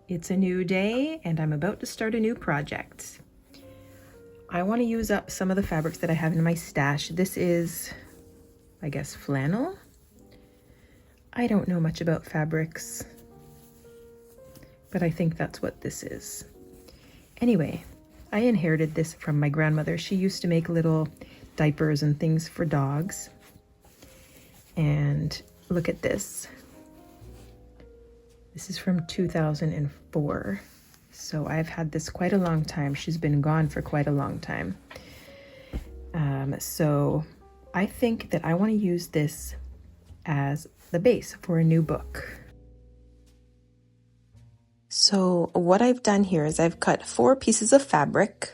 It's a new day and I'm about to start a new project. I want to use up some of the fabrics that I have in my stash. This is, I guess, flannel. I don't know much about fabrics, but I think that's what this is. Anyway, I inherited this from my grandmother. She used to make little diapers and things for dogs. And look at this. This is from 2004. So I've had this quite a long time. She's been gone for quite a long time. So I think that I want to use this as the base for a new book. So what I've done here is I've cut 4 pieces of fabric.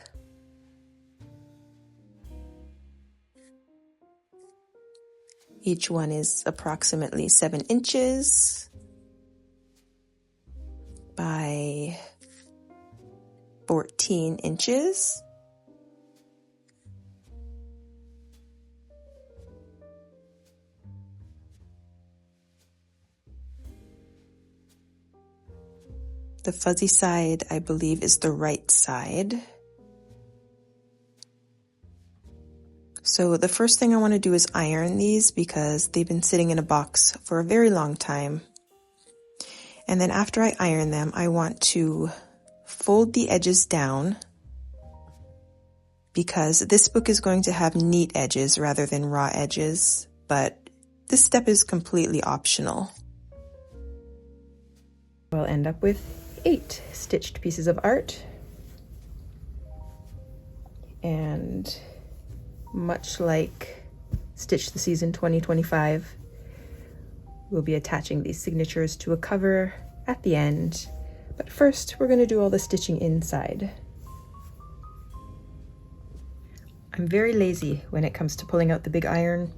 Each one is approximately 7 inches by 14 inches. The fuzzy side, I believe, is the right side. So the first thing I want to do is iron these because they've been sitting in a box for a very long time. And then after I iron them, I want to fold the edges down because this book is going to have neat edges rather than raw edges, but this step is completely optional. I'll end up with 8 stitched pieces of art, and much like Stitch the Season 2025, we'll be attaching these signatures to a cover at the end, but first we're going to do all the stitching inside. I'm very lazy when it comes to pulling out the big iron.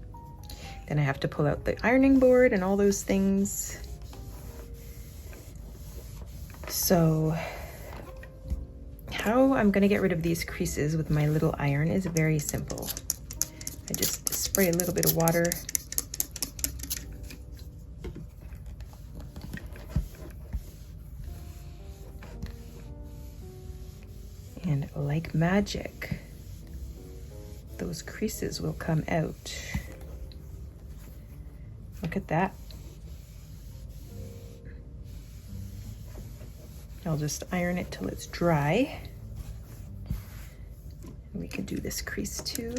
Then I have to pull out the ironing board and all those things. So how I'm going to get rid of these creases with my little iron is very simple. I just spray a little bit of water and like magic, those creases will come out. Look at that. I'll just iron it till it's dry. We can do this crease too.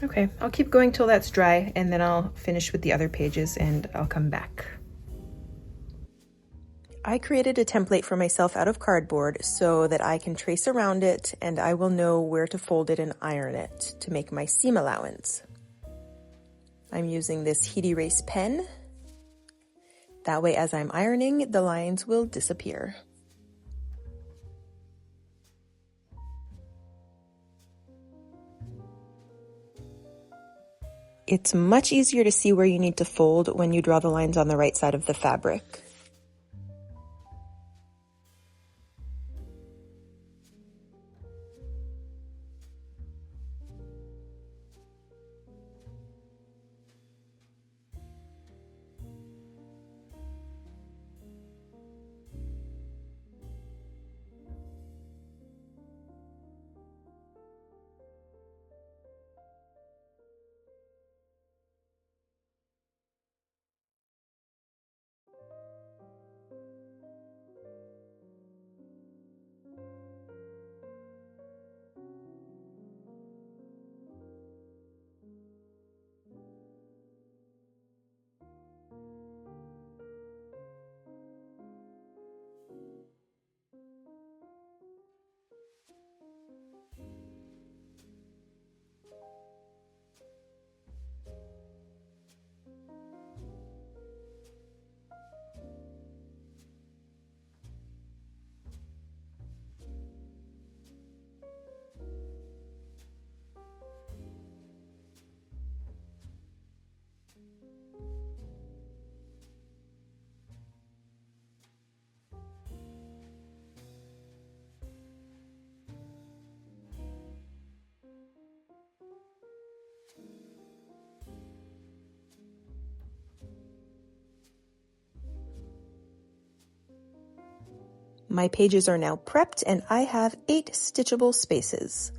Okay, I'll keep going till that's dry and then I'll finish with the other pages and I'll come back. I created a template for myself out of cardboard so that I can trace around it and I will know where to fold it and iron it to make my seam allowance. I'm using this heat erase pen. That way as I'm ironing, the lines will disappear. It's much easier to see where you need to fold when you draw the lines on the right side of the fabric. My pages are now prepped and I have 8 stitchable spaces.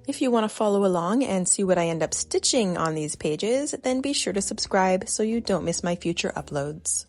If you want to follow along and see what I end up stitching on these pages, then be sure to subscribe so you don't miss my future uploads.